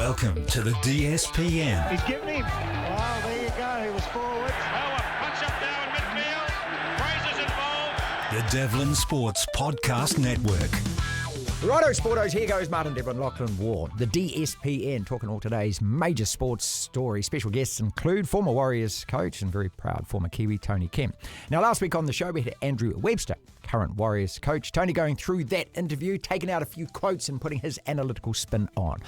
Welcome to the DSPN. He's given him. Well, there you go. He was forward. Oh, a punch up now in midfield. Fraser's involved. The Devlin Sports Podcast Network. Righto, Sportos, here goes Martin, Devlin, Lachlan Waugh, the DSPN, talking all today's major sports stories. Special guests include former Warriors coach and very proud former Kiwi, Tony Kemp. Now, last week on the show, we had Andrew Webster, current Warriors coach. Tony going through that interview, taking out a few quotes and putting his analytical spin on.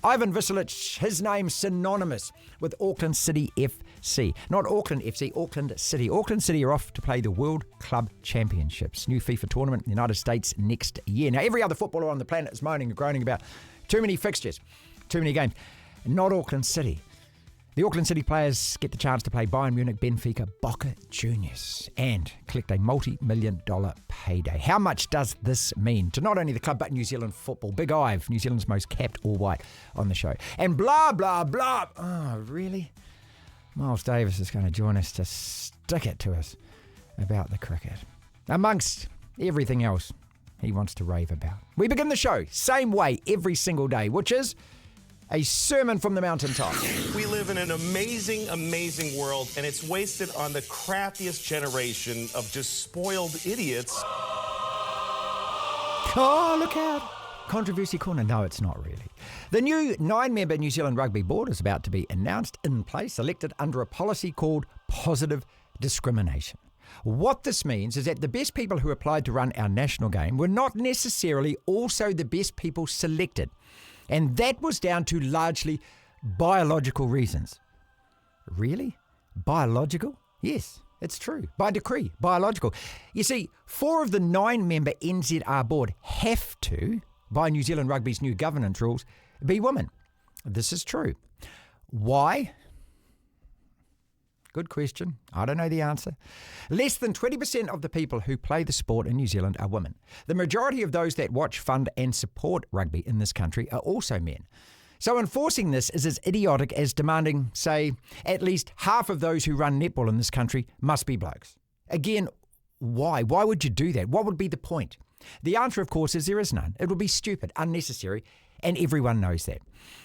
Ivan Vicelich, his name synonymous with Auckland City FC. Not Auckland FC, Auckland City. Auckland City are off to play the World Club Championships, new FIFA tournament in the United States next year. Now, every other footballer on the planet is moaning and groaning about too many fixtures, too many games. Not Auckland City. The Auckland City players get the chance to play Bayern Munich, Benfica, Boca Juniors and collect a multi-million-dollar payday. How much does this mean to not only the club but New Zealand football? Big Ive, New Zealand's most capped all-white, on the show. And blah, blah, blah. Oh, really? Miles Davis is going to join us to stick it to us about the cricket, amongst everything else he wants to rave about. We begin the show same way every single day, which is a sermon from the mountaintop. We live in an amazing, amazing world, and it's wasted on the crappiest generation of just spoiled idiots. Oh, look out. Controversy corner. No, it's not really. The new 9-member New Zealand Rugby Board is about to be announced, in place, elected under a policy called positive discrimination. What this means is that the best people who applied to run our national game were not necessarily also the best people selected. And that was down to largely biological reasons. Really? Biological? Yes, it's true. By decree, biological. You see, 4 of the 9-member NZR board have to, by New Zealand Rugby's new governance rules, be women. This is true. Why? Good question. I don't know the answer. Less than 20% of the people who play the sport in New Zealand are women. The majority of those that watch, fund and support rugby in this country are also men. So enforcing this is as idiotic as demanding, say, at least half of those who run netball in this country must be blokes. Again, why? Why would you do that? What would be the point? The answer, of course, is there is none. It would be stupid, unnecessary, and everyone knows that.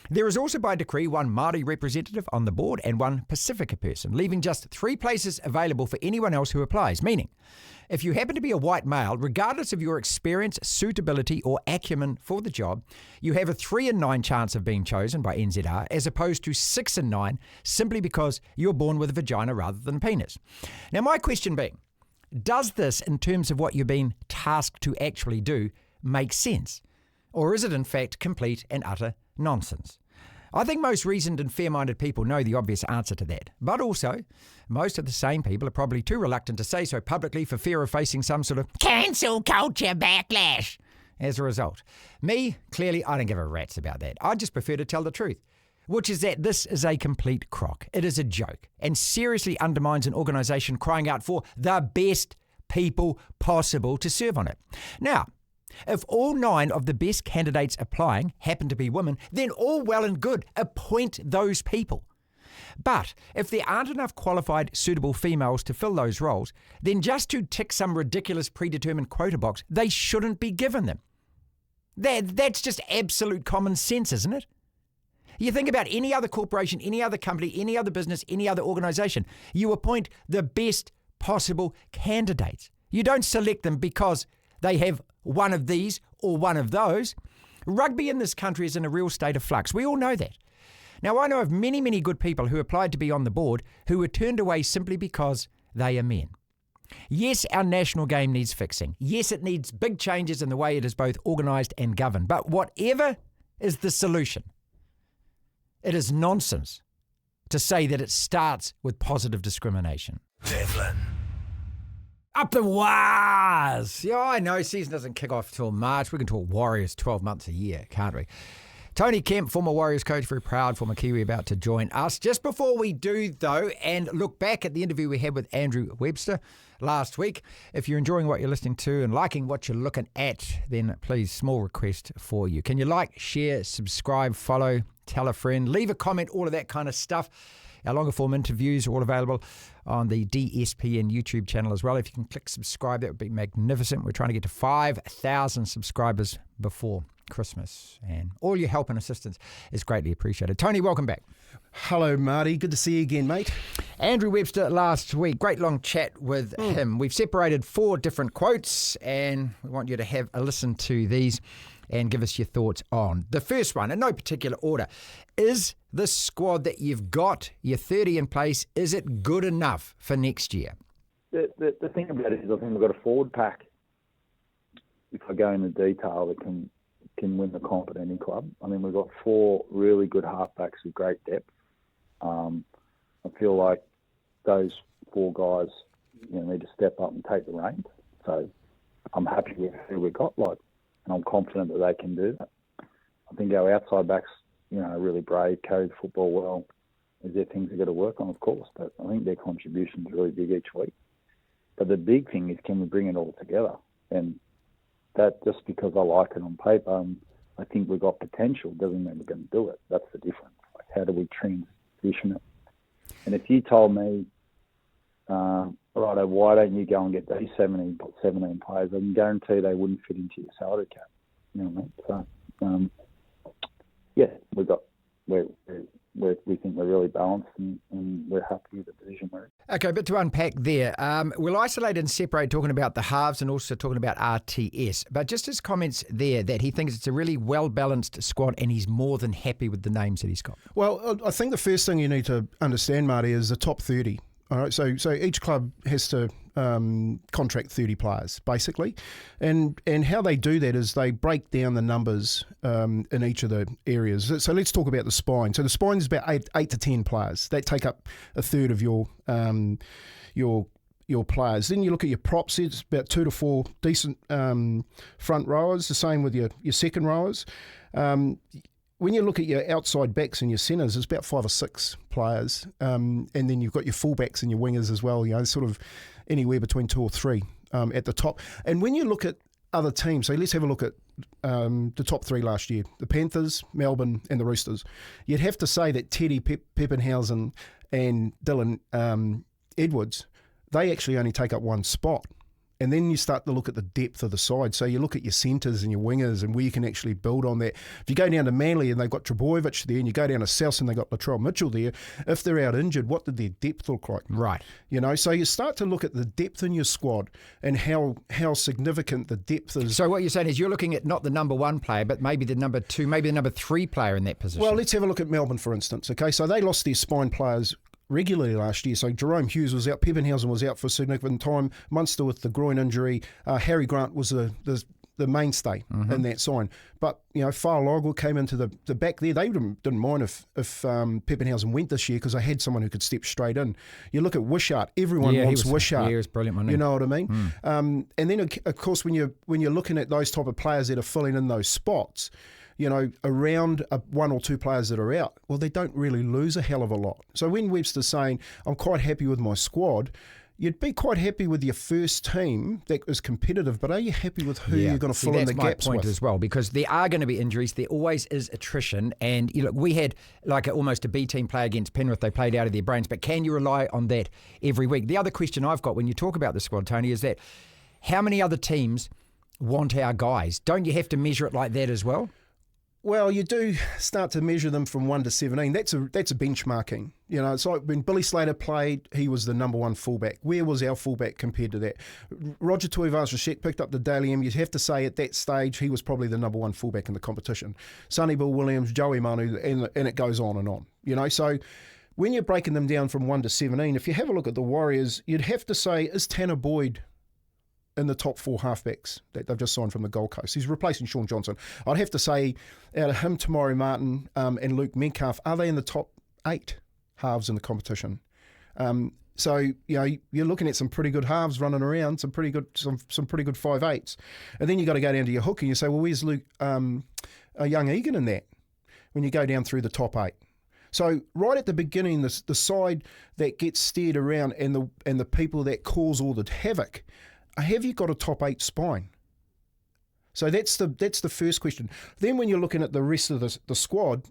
There is also by decree 1 Marty representative on the board and 1 Pacifica person, leaving just 3 places available for anyone else who applies, meaning if you happen to be a white male, regardless of your experience, suitability or acumen for the job, you have a 3 in 9 chance of being chosen by NZR as opposed to 6 in 9 simply because you're born with a vagina rather than penis. Now my question being, does this, in terms of what you're being tasked to actually do, make sense? Or is it in fact complete and utter nonsense? I think most reasoned and fair-minded people know the obvious answer to that. But also, most of the same people are probably too reluctant to say so publicly for fear of facing some sort of cancel culture backlash as a result. Me, clearly, I don't give a rat's about that. I just prefer to tell the truth, which is that this is a complete crock. It is a joke and seriously undermines an organisation crying out for the best people possible to serve on it. Now, if all 9 of the best candidates applying happen to be women, then all well and good, appoint those people. But if there aren't enough qualified, suitable females to fill those roles, then just to tick some ridiculous predetermined quota box, they shouldn't be given them. That's just absolute common sense, isn't it? You think about any other corporation, any other company, any other business, any other organisation. You appoint the best possible candidates. You don't select them because they have one of these or one of those. Rugby in this country is in a real state of flux. We all know that. Now, I know of many, many good people who applied to be on the board who were turned away simply because they are men. Yes, our national game needs fixing. Yes, it needs big changes in the way it is both organised and governed. But whatever is the solution, it is nonsense to say that it starts with positive discrimination. Devlin. Up the wires. Yeah, I know season doesn't kick off till March. We can talk Warriors 12 months a year, can't we? Tony Kemp, former Warriors coach, very proud, former Kiwi, about to join us. Just before we do, though, and look back at the interview we had with Andrew Webster last week, if you're enjoying what you're listening to and liking what you're looking at, then please, small request for you. Can you like, share, subscribe, follow, tell a friend, leave a comment, all of that kind of stuff. Our longer form interviews are all available on the DSPN YouTube channel as well. If you can click subscribe, that would be magnificent. We're trying to get to 5,000 subscribers before Christmas, and all your help and assistance is greatly appreciated. Tony, welcome back. Hello, Marty. Good to see you again, mate. Andrew Webster last week. Great long chat with him. We've separated 4 different quotes, and we want you to have a listen to these and give us your thoughts on the first one, in no particular order. Is the squad that you've got, your 30 in place, is it good enough for next year? The thing about it is I think we've got a forward pack, if I go into detail, that can win the comp at any club. I mean, we've got 4 really good halfbacks with great depth. I feel like those 4 guys, need to step up and take the reins. So I'm happy with who we've got, and I'm confident that they can do that. I think our outside backs, are really brave, carry the football well. Is there things they've got to work on? Of course, but I think their contribution is really big each week. But the big thing is, can we bring it all together? And that, just because I like it on paper and I think we've got potential, doesn't mean we're going to do it. That's the difference. How do we transition it? And if you told me, righto, why don't you go and get these 17 players, I can guarantee they wouldn't fit into your salary cap. You know what I mean? So, we think we're really balanced and we're happy with the position we're in. Okay, a bit to unpack there. We'll isolate and separate talking about the halves and also talking about RTS. But just his comments there that he thinks it's a really well-balanced squad and he's more than happy with the names that he's got. Well, I think the first thing you need to understand, Marty, is the top 30. All right, so each club has to contract 30 players, basically. And how they do that is they break down the numbers in each of the areas. So let's talk about the spine. So the spine is about 8 to 10 players. That take up a third of your players. Then you look at your props, it's about 2 to 4 decent front rowers, the same with your second rowers. When you look at your outside backs and your centres, it's about 5 or 6 players. And then you've got your fullbacks and your wingers as well, sort of anywhere between 2 or 3 at the top. And when you look at other teams, so let's have a look at the top 3 last year, the Panthers, Melbourne and the Roosters. You'd have to say that Teddy Peppenhausen and Dylan Edwards, they actually only take up 1 spot. And then you start to look at the depth of the side. So you look at your centres and your wingers and where you can actually build on that. If you go down to Manly and they've got Trebojevic there, and you go down to South and they've got Latrell Mitchell there, if they're out injured, what did their depth look like? Right. So you start to look at the depth in your squad and how significant the depth is. So what you're saying is you're looking at not the number 1 player, but maybe the number 2, maybe the number 3 player in that position. Well, let's have a look at Melbourne, for instance. Okay, so they lost their spine players regularly last year. So Jerome Hughes was out, Peppenhausen was out for a significant time, Munster with the groin injury, Harry Grant was the mainstay in that sign. But, Fa'alogo came into the back there. They didn't mind if Peppenhausen went this year because they had someone who could step straight in. You look at Wishart, everyone wants Wishart. Yeah, he was brilliant, wasn't he? You know what I mean? And then, of course, when you're looking at those type of players that are filling in those spots, around 1 or 2 players that are out, well, they don't really lose a hell of a lot. So when Webster's saying, I'm quite happy with my squad, you'd be quite happy with your first team that is competitive, but are you happy with who you're going to fill in the gaps with? That's my point as well, because there are going to be injuries. There always is attrition. And we had almost a B team play against Penrith. They played out of their brains. But can you rely on that every week? The other question I've got when you talk about the squad, Tony, is that how many other teams want our guys? Don't you have to measure it like that as well? Well, you do start to measure them from 1 to 17. That's a benchmarking. It's like when Billy Slater played, he was the number 1 fullback. Where was our fullback compared to that? Roger Tuivasa-Sheck picked up the Daily M. You'd have to say at that stage he was probably the number 1 fullback in the competition. Sonny Bill Williams, Joey Manu, and it goes on and on. So when you're breaking them down from 1 to 17, if you have a look at the Warriors, you'd have to say, is Tanner Boyd in the top 4 halfbacks that they've just signed from the Gold Coast? He's replacing Sean Johnson. I'd have to say, out of him, Tamari Martin and Luke Metcalf, are they in the top 8 halves in the competition? So you're looking at some pretty good halves running around, some pretty good 5'8s, and then you got to go down to your hook and you say, well, where's Luke, a young Egan in that? When you go down through the top 8. So right at the beginning, the side that gets steered around and the people that cause all the havoc. Have you got a top 8 spine? So that's the first question. Then when you're looking at the rest of the squad,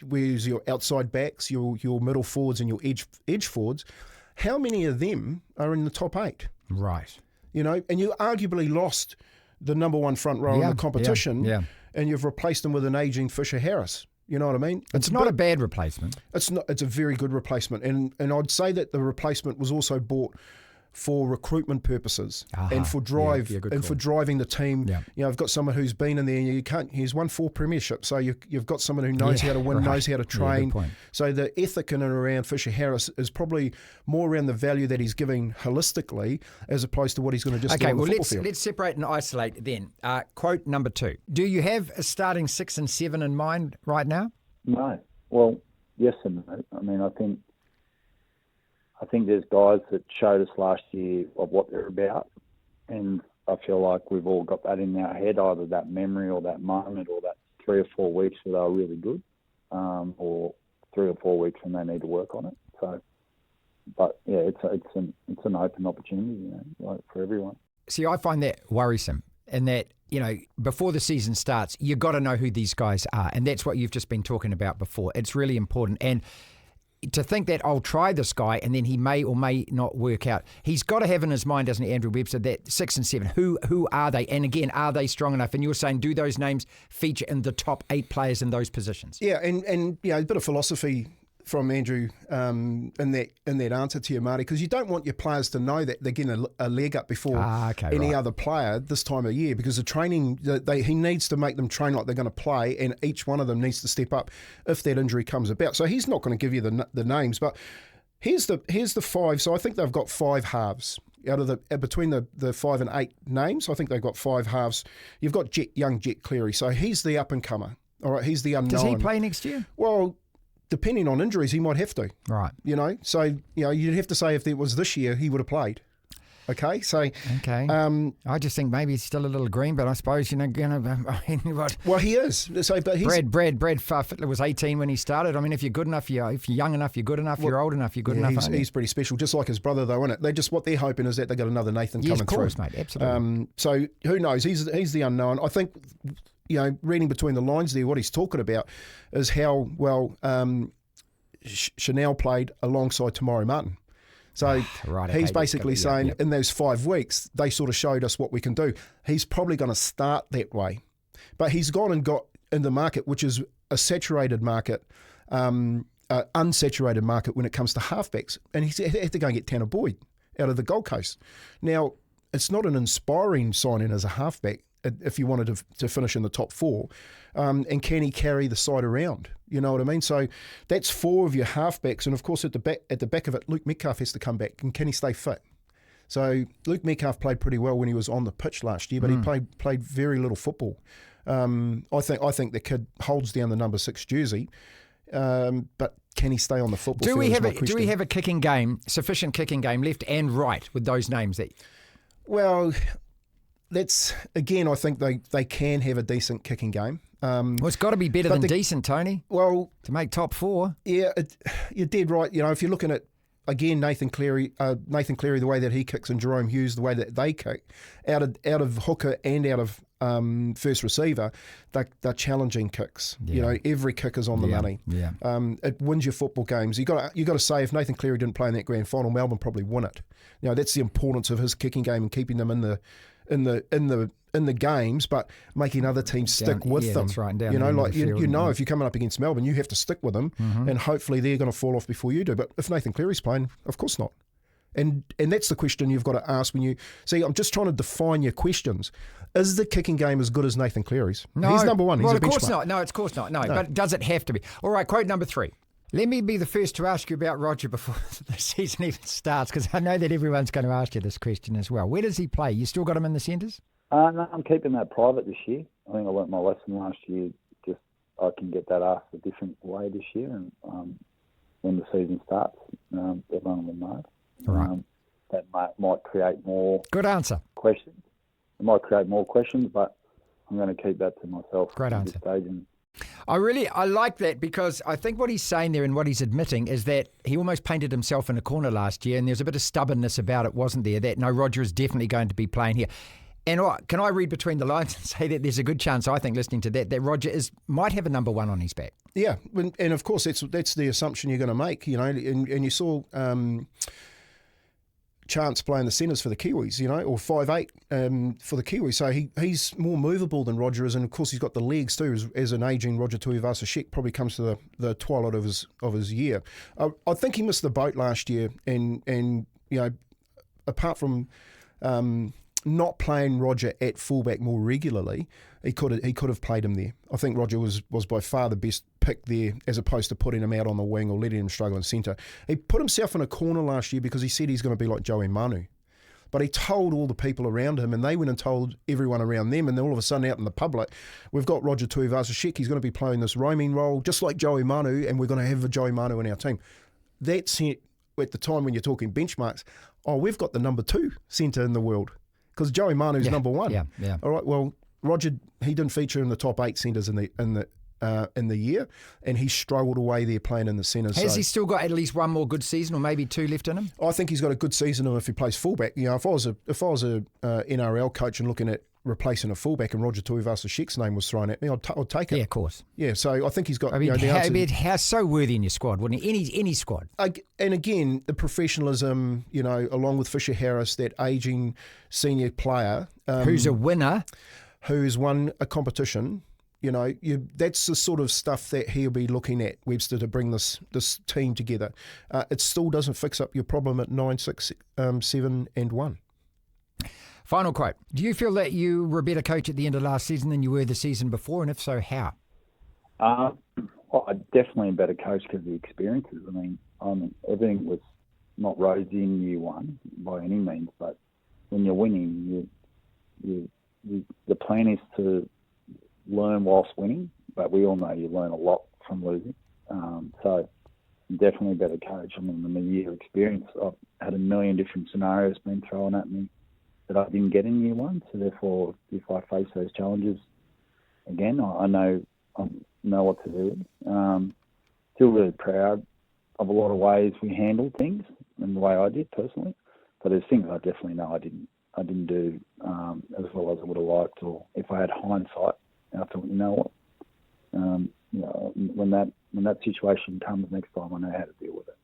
where's your outside backs, your middle forwards and your edge forwards, how many of them are in the top 8? Right. And you arguably lost the number 1 front row in the competition. Yeah. and you've replaced him with an ageing Fisher Harris. You know what I mean? It's not a bad replacement. It's not. It's a very good replacement, and I'd say that the replacement was also bought for recruitment purposes and for for driving the team. Yeah. You know, I've got someone who's been in there. He's won 4 premierships, so you've got someone who knows how to win, knows how to train. Good point. So the ethic in and around Fisher Harris is probably more around the value that he's giving holistically, as opposed to what he's going to just do on the football field. Let's separate and isolate then. Quote number 2. Do you have a starting 6 and 7 in mind right now? No. Well, yes and no. I mean, I think there's guys that showed us last year of what they're about, and I feel like we've all got that in our head, either that memory or that moment or that 3 or 4 weeks that are really good, or 3 or 4 weeks when they need to work on it. So, but yeah, it's an open opportunity, you know, like for everyone. See, I find that worrisome, in that, you know, before the season starts, you've got to know who these guys are, and that's what you've just been talking about before. It's really important, and to think that I'll try this guy and then he may or may not work out. He's got to have in his mind, doesn't he, Andrew Webster, that 6 and 7, who are they? And again, are they strong enough? And you're saying, do those names feature in the top 8 players in those positions? Yeah, and you know, a bit of philosophy from Andrew in that answer to you, Marty, because you don't want your players to know that they're getting a leg up before any other player this time of year, because the training, he needs to make them train like they're going to play, and each one of them needs to step up if that injury comes about. So he's not going to give you the names, but here's the 5. So I think they've got 5 halves. Out of between the 5 and 8 names, I think they've got 5 halves. You've got young Jet Cleary, so he's the up and comer. All right, he's the unknown. Does he play next year? Well, depending on injuries, he might have to. Right. You know, so, you know, you'd have to say if it was this year, he would have played. Okay, so... Okay. I just think maybe he's still a little green, but I suppose, you know, what? Well, he is. So, but he's... Brad Fittler was 18 when he started. I mean, if you're good enough, if you're young enough, you're good enough. You're old enough, you're good enough. He's pretty special, just like his brother, though, isn't it? What they're hoping is that they got another Nathan coming through. Yes, of course, mate, absolutely. So, who knows? He's the unknown. I think, you know, reading between the lines there, what he's talking about is how well... Chanel played alongside Tamari Martin. So he's basically saying in those 5 weeks, they sort of showed us what we can do. He's probably going to start that way. But he's gone and got in the market, which is a saturated market, unsaturated market when it comes to halfbacks. And he's had to go and get Tanner Boyd out of the Gold Coast. Now, it's not an inspiring signing as a halfback if you wanted to finish in the top 4. And can he carry the side around? You know what I mean? So that's 4 of your halfbacks, and of course at the back of it, Luke Metcalf has to come back, and can he stay fit? So Luke Metcalf played pretty well when he was on the pitch last year, but he played very little football. I think the kid holds down the number 6 jersey, but can he stay on the football field? Do we have a kicking game, sufficient kicking game left and right with those names that? Well, that's again, I think they can have a decent kicking game. Well, it's got to be better than decent, Tony. Well, to make top 4. Yeah, you're dead right. You know, if you're looking at again Nathan Cleary, the way that he kicks, and Jerome Hughes, the way that they kick, out of hooker and out of first receiver, they're challenging kicks. Yeah. You know, every kick is on the money. Yeah. It wins your football games. You got to say, if Nathan Cleary didn't play in that grand final, Melbourne probably win it. You know, that's the importance of his kicking game and keeping them in the games, but making other teams stick with them. That's right. Down, you know, like you know, if you're coming up against Melbourne, you have to stick with them, and hopefully they're going to fall off before you do. But if Nathan Cleary's playing, of course not. And that's the question you've got to ask when you see. I'm just trying to define your questions. Is the kicking game as good as Nathan Cleary's? No, he's number 1. He's well, a benchmark. Of course not. No, of course not. No, but does it have to be? All right, quote number 3. Let me be the first to ask you about Roger before the season even starts, because I know that everyone's going to ask you this question as well. Where does he play? You still got him in the centres? No, I'm keeping that private this year. I think I learnt my lesson last year. Just I can get that asked a different way this year, and when the season starts, everyone will know. Right. That might create more. Good answer. Questions. It might create more questions, but I'm going to keep that to myself. Great at answer. This stage. And I like that, because I think what he's saying there and what he's admitting is that he almost painted himself in a corner last year, and there's a bit of stubbornness about it, wasn't there? That no, Roger is definitely going to be playing here. And can I read between the lines and say that there's a good chance, I think, listening to that Roger might have a number 1 on his back? Yeah, and of course that's the assumption you're going to make, you know. And you saw chance playing the centres for the Kiwis, or 5'8" for the Kiwis. So he's more movable than Roger is, and of course he's got the legs too. As an ageing Roger Tuivasa-Sheck probably comes to the twilight of his year. I think he missed the boat last year, and apart from not playing Roger at fullback more regularly, he could have played him there. I think Roger was by far the best pick there, as opposed to putting him out on the wing or letting him struggle in centre. He put himself in a corner last year because he said he's going to be like Joey Manu. But he told all the people around him, and they went and told everyone around them, and then all of a sudden out in the public, we've got Roger Tuivasa-Sheck. He's going to be playing this roaming role just like Joey Manu, and we're going to have a Joey Manu in our team. That's at the time when you're talking benchmarks, we've got the number 2 centre in the world because Joey Manu's number 1. Yeah. All right, well, Roger, he didn't feature in the top 8 centres in the year, and he struggled away there playing in the centres. Has he still got at least one more good season, or maybe 2 left in him? I think he's got a good season if he plays fullback. If I was a NRL coach and looking at replacing a fullback and Roger Tuivasa-Sheck's name was thrown at me, I'd take it. Yeah, of course. Yeah, so I think he's got. How so worthy in your squad, wouldn't he? Any squad. And again, the professionalism, along with Fisher Harris, that ageing senior player who's a winner, who's won a competition. That's the sort of stuff that he'll be looking at, Webster, to bring this team together. It still doesn't fix up your problem at 9, 6, 7 and 1. Final quote. Do you feel that you were a better coach at the end of last season than you were the season before, and if so, how? Definitely a better coach because of the experiences. I mean, everything was not rosy in year 1 by any means, but when you're winning, the plan is to learn whilst winning, but we all know you learn a lot from losing. So definitely a better coach. I mean, in the year experience, I've had a million different scenarios being thrown at me that I didn't get in year 1. So therefore, if I face those challenges again, I know what to do. Still really proud of a lot of ways we handled things and the way I did personally. But there's things I definitely know I didn't do as well as I would have liked, or if I had hindsight, I thought, when that situation comes next time, I know how to deal with it.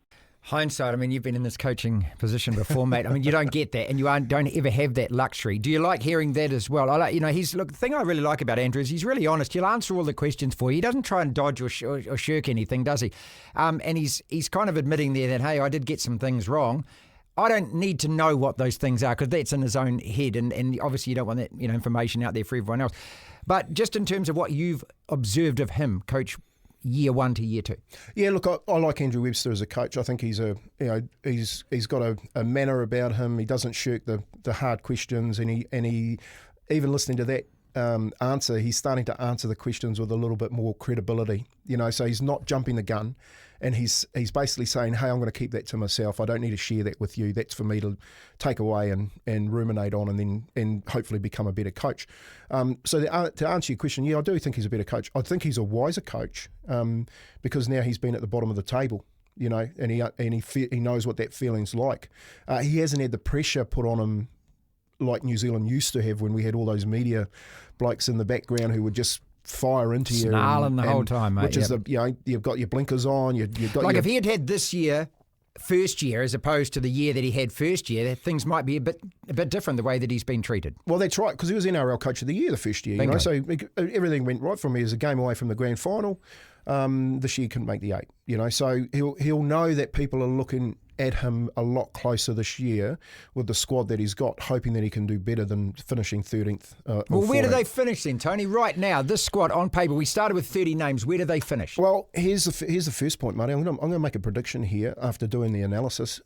Hindsight, I mean, you've been in this coaching position before, mate. I mean, you don't get that, and you don't ever have that luxury. Do you like hearing that as well? The thing I really like about Andrew is he's really honest. He'll answer all the questions for you. He doesn't try and dodge or shirk anything, does he? And he's kind of admitting there that, hey, I did get some things wrong. I don't need to know what those things are because that's in his own head, and obviously you don't want that information out there for everyone else. But just in terms of what you've observed of him, coach, year 1 to year 2. Yeah, look, I like Andrew Webster as a coach. I think he's he's got a manner about him. He doesn't shirk the hard questions, and he even listening to that answer, he's starting to answer the questions with a little bit more credibility. So he's not jumping the gun. And he's basically saying, hey, I'm going to keep that to myself. I don't need to share that with you. That's for me to take away and ruminate on and hopefully become a better coach. So to answer your question, yeah, I do think he's a better coach. I think he's a wiser coach because now he's been at the bottom of the table, and he knows what that feeling's like. He hasn't had the pressure put on him like New Zealand used to have when we had all those media blokes in the background who would just fire into you, snarling the whole time, mate. Which is you've got your blinkers on. You've got if he had this year, first year, as opposed to the year that he had first year, things might be a bit different the way that he's been treated. Well, that's right, because he was NRL Coach of the Year the first year. So everything went right for me. As a game away from the grand final. This year couldn't make the 8. So he'll know that people are looking at him a lot closer this year with the squad that he's got, hoping that he can do better than finishing 13th. Well, where do they finish then, Tony? Right now, this squad on paper, we started with 30 names. Where do they finish? Well, here's the first point, Marty. I'm going to make a prediction here after doing the analysis.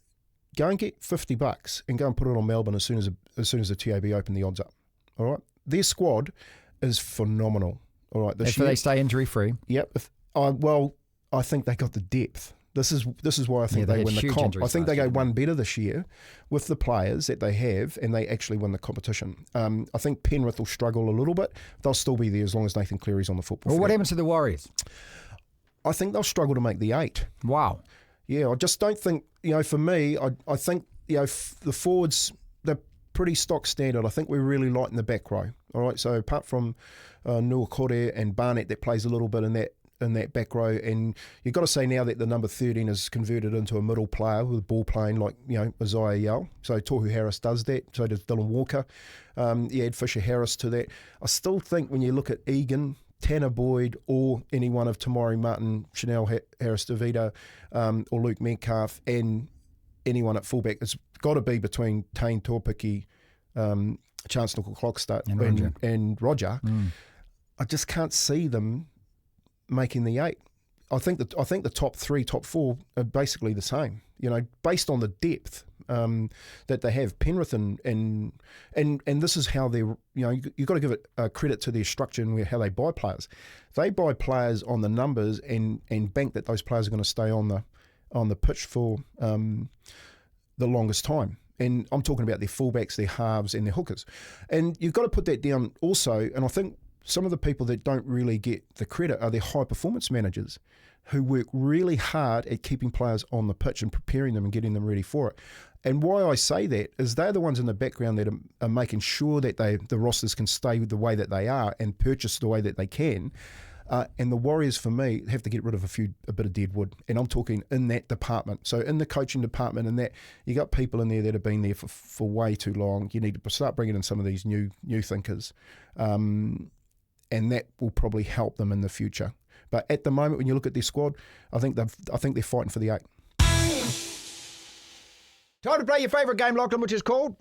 Go and get $50 and go and put it on Melbourne as soon as the TAB open the odds up. All right, their squad is phenomenal. All right, if they stay injury free. Yep. I think they got the depth. This is why I think they win the comp. I think they go one better this year with the players that they have, and they actually win the competition. I think Penrith will struggle a little bit. They'll still be there as long as Nathan Cleary's on the football field. What happens to the Warriors? I think they'll struggle to make the 8. Wow. Yeah, I just don't think, for me, I think, the forwards, they're pretty stock standard. I think we're really light in the back row. All right, so apart from Nuakore and Barnett that plays a little bit in in that back row, and you've got to say now that the number 13 is converted into a middle player with ball playing like Isaiah Yao. So Tohu Harris does that. So does Dylan Walker. You add Fisher Harris to that. I still think when you look at Egan, Tanner Boyd, or any one of Tamari Martin, Chanel Harris-Davida, or Luke Metcalf, and anyone at fullback, it's got to be between Tane Torpiki, Chance Nickel-Clockstart and Roger. I just can't see them making the 8. I think the top 3, top 4 are basically the same. Based on the depth that they have. Penrith and this is how they're. You've got to give it credit to their structure and how they buy players. They buy players on the numbers and bank that those players are going to stay on the pitch for the longest time. And I'm talking about their fullbacks, their halves, and their hookers. And you've got to put that down also. And I think some of the people that don't really get the credit are their high performance managers who work really hard at keeping players on the pitch and preparing them and getting them ready for it. And why I say that is they're the ones in the background that are making sure that the rosters can stay the way that they are and purchase the way that they can. And the Warriors, for me, have to get rid of a bit of dead wood. And I'm talking in that department. So in the coaching department and that, you got people in there that have been there for way too long. You need to start bringing in some of these new thinkers. And that will probably help them in the future. But at the moment, when you look at their squad, I think they're fighting for the 8. Time to play your favourite game, Lachlan, which is called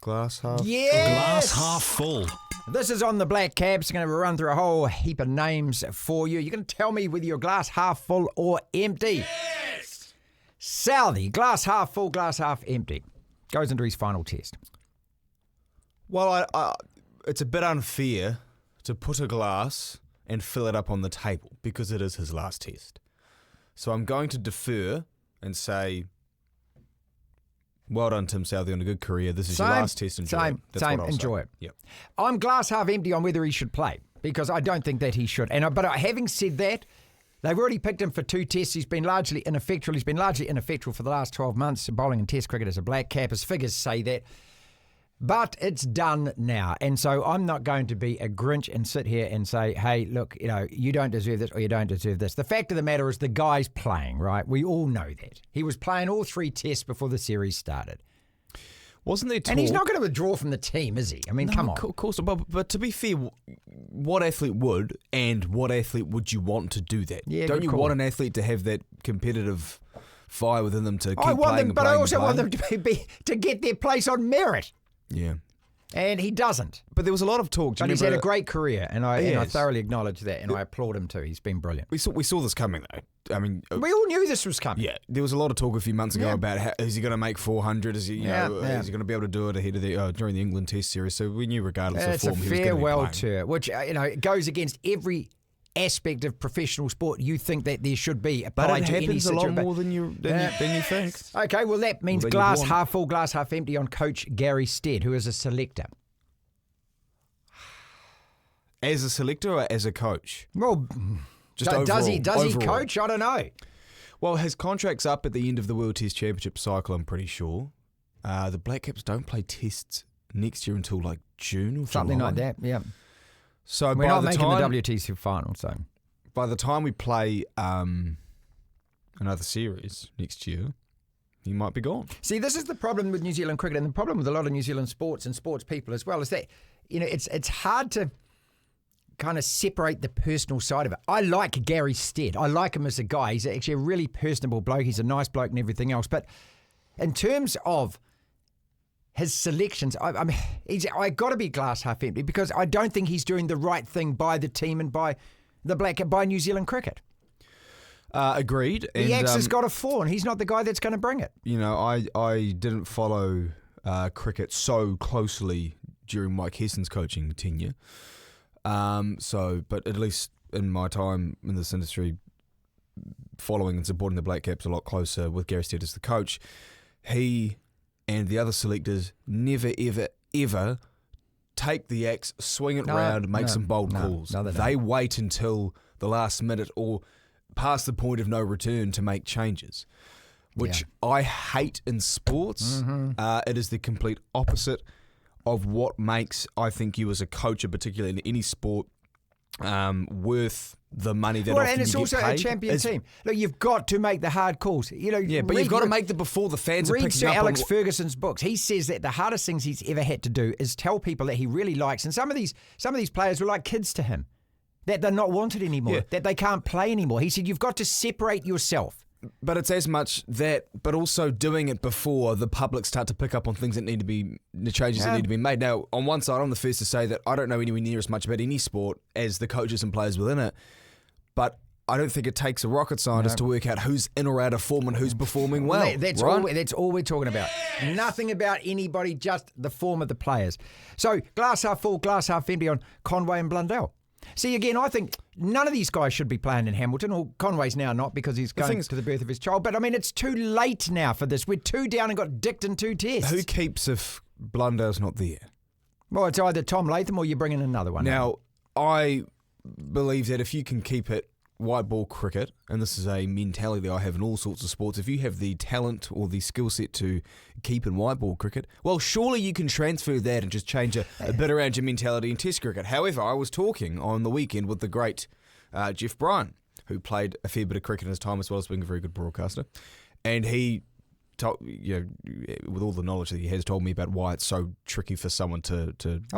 Glass Half. Yes! Glass half full. This is on the Black Caps. I'm going to run through a whole heap of names for you. You're going to tell me whether your glass half full or empty. Yes! Southie, glass half full, glass half empty. Goes into his final test. Well, it's a bit unfair to put a glass and fill it up on the table because it is his last test. So I'm going to defer and say, well done, Tim Southey, on a good career. This is your last test. Enjoy it. That's what I'll enjoy say. it. Yep. I'm glass half empty on whether he should play because I don't think that he should. But having said that, they've already picked him for 2 tests. He's been largely ineffectual. He's been largely ineffectual for the last 12 months, bowling and test cricket as a Black Cap. His figures say that. But it's done now. And so I'm not going to be a Grinch and sit here and say, hey, look, you don't deserve this or you don't deserve this. The fact of the matter is the guy's playing, right? We all know that. He was playing all 3 tests before the series started. Wasn't there talk? And he's not going to withdraw from the team, is he? I mean, come on. Of course, but to be fair, what athlete would and what athlete would you want to do that? Yeah, don't you call. want an athlete to have that competitive fire within them to keep I want playing them, but I also want playing? them to get their place on merit. Yeah. And he doesn't. But there was a lot of talk. But he's had a great career, and I Yes. thoroughly acknowledge that, and I applaud him too. He's been brilliant. We saw this coming, though. I mean, We all knew this was coming. yeah, there was a lot of talk a few months ago Yeah. about is he going to make 400? Is he, Yeah. is he going to be able to do it ahead of the during the England Test series? So we knew, regardless It's of a form, he was going to be farewell playing. tour, which it goes against every aspect of professional sport. You think that there should be But applied it to any happens a lot situation. more than you think. Okay, well that means Well, then you'd glass want- half full, glass half empty on coach Gary Stead, who is a selector. As a selector or as a coach? Well, Just does he overall. coach? I don't know. Well, his contract's up at the end of the World Test Championship cycle, I'm pretty sure. The Black Caps don't play tests next year until like June or Something July. like that, yeah. So We're by not the making time, the WTC final, so. by the time we play another series next year, he might be gone. See, this is the problem with New Zealand cricket, and the problem with a lot of New Zealand sports and sports people as well, is that, it's hard to kind of separate the personal side of it. I like Gary Stead. I like him as a guy. He's actually a really personable bloke. He's a nice bloke and everything else. But in terms of his selections, I mean, I got to be glass half empty because I don't think he's doing the right thing by the team and by New Zealand cricket. Agreed. The axe has got a 4, and he's not the guy that's going to bring it. I didn't follow cricket so closely during Mike Hesson's coaching tenure. But at least in my time in this industry, following and supporting the Black Caps a lot closer with Gary Stead as the coach, he and the other selectors never, ever, ever take the axe, swing it round, make some bold calls. No, they wait until the last minute or past the point of no return to make changes, which I hate in sports. It is the complete opposite of what makes, I think, you as a coach, in particular in any sport, worth the money that Well, often and it's you also get paid. a champion team. Look, you've got to make the hard calls. Yeah, but you've got to make them before the fans are Read picking Sir up Alex on. Ferguson's books. He says that the hardest things he's ever had to do is tell people that he really likes, and some of these players were like kids to him, that they're not wanted anymore, that they can't play anymore. He said you've got to separate yourself. But it's as much that, but also doing it before the public start to pick up on things that need to be, the changes that need to be made. Now, on one side, I'm the first to say that I don't know anywhere near as much about any sport as the coaches and players within it, but I don't think it takes a rocket scientist to work out who's in or out of form and who's performing well. That's all we're talking about. Nothing about anybody, just the form of the players. So, glass half full, glass half empty on Conway and Blundell. See, again, I think none of these guys should be playing in Hamilton, or Conway's now not because he's going to the birth of his child. But, I mean, it's too late now for this. We're 2 down and got dicked in 2 tests. Who keeps if Blundell's not there? Well, it's either Tom Latham or you're bringing another one. Now, I believe that if you can keep it white ball cricket, and this is a mentality that I have in all sorts of sports, if you have the talent or the skill set to keep in white ball cricket, well, surely you can transfer that and just change a bit around your mentality in test cricket. However, I was talking on the weekend with the great Jeff Bryan, who played a fair bit of cricket in his time as well as being a very good broadcaster, and he with all the knowledge that he has, told me about why it's so tricky for someone to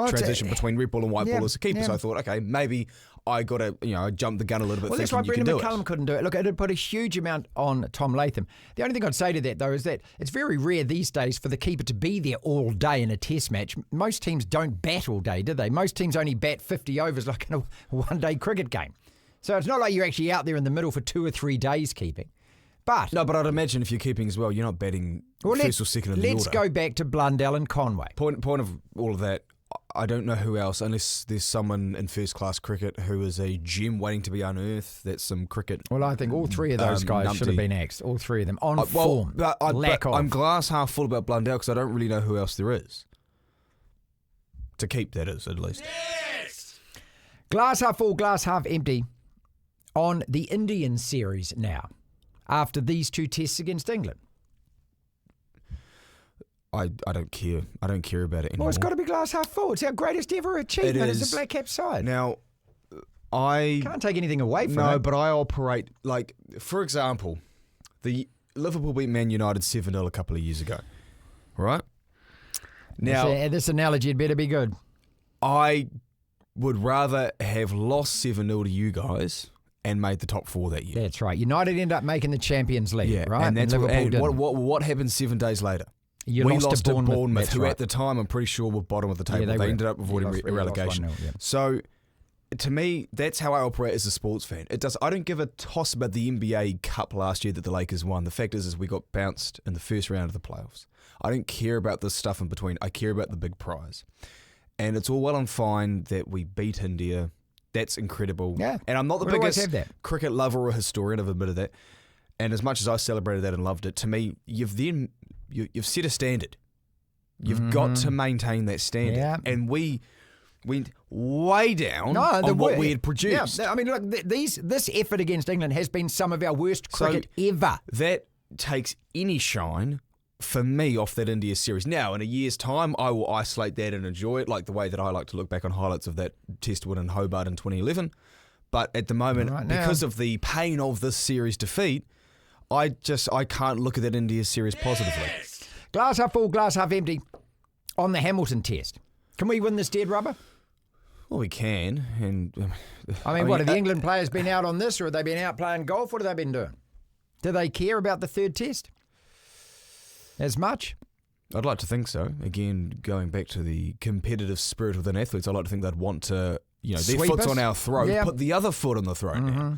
transition between red ball and white ball as a keeper. Yeah. So I thought, okay, maybe I got to, I jumped the gun a little bit. Well, that's why Brendan McCullum couldn't do it. Look, it had put a huge amount on Tom Latham. The only thing I'd say to that, though, is that it's very rare these days for the keeper to be there all day in a test match. Most teams don't bat all day, do they? Most teams only bat 50 overs like in a one-day cricket game. So it's not like you're actually out there in the middle for 2 or 3 days keeping. But I'd imagine if you're keeping as well, you're not batting first or second in the order. Let's go back to Blundell and Conway. Point of all of that, I don't know who else, unless there's someone in first-class cricket who is a gem waiting to be unearthed. That's some cricket. Well, I think all 3 of those guys should have been axed. All 3 of them on form. I'm glass half full about Blundell because I don't really know who else there is to keep. That is, at least. Yes! Glass half full, glass half empty on the Indian series now, after these 2 tests against England. I don't care. I don't care about it anymore. Well, it's got to be glass half full. It's our greatest ever achievement as a Black Cap side. Now, I can't take anything away from it. No, but I operate like, for example, the Liverpool beat Man United 7-0 a couple of years ago, right? Now, this analogy had better be good. I would rather have lost 7-0 to you guys and made the top 4 that year. That's right. United ended up making the Champions League, right? And that's Liverpool what happened 7 days later? We lost to Bournemouth, who right. at the time I'm pretty sure were bottom of the table. They ended up avoiding relegation. So, to me, that's how I operate as a sports fan. I don't give a toss about the NBA Cup last year that the Lakers won. The fact is we got bounced in the first round of the playoffs. I don't care about the stuff in between. I care about the big prize. And it's all well and fine that we beat India. That's incredible. Yeah. And I'm not the biggest cricket lover or historian, I've admitted that. And as much as I celebrated that and loved it, to me, you've set a standard. You've got to maintain that standard. Yeah. And we went way down on what we had produced. Yeah, I mean, look, this effort against England has been some of our worst cricket ever. That takes any shine for me off that India series. Now, in a year's time, I will isolate that and enjoy it, like the way that I like to look back on highlights of that Test win in Hobart in 2011. But at the moment, because of the pain of this series defeat, I can't look at that India series positively. Glass half full, glass half empty on the Hamilton Test. Can we win this dead rubber? Well, we can. And what have the England players been out on this, or have they been out playing golf? What have they been doing? Do they care about the 3rd Test as much? I'd like to think so. Again, going back to the competitive spirit within athletes, I'd like to think they'd want to, their foot's on our throat, put the other foot on the throat now.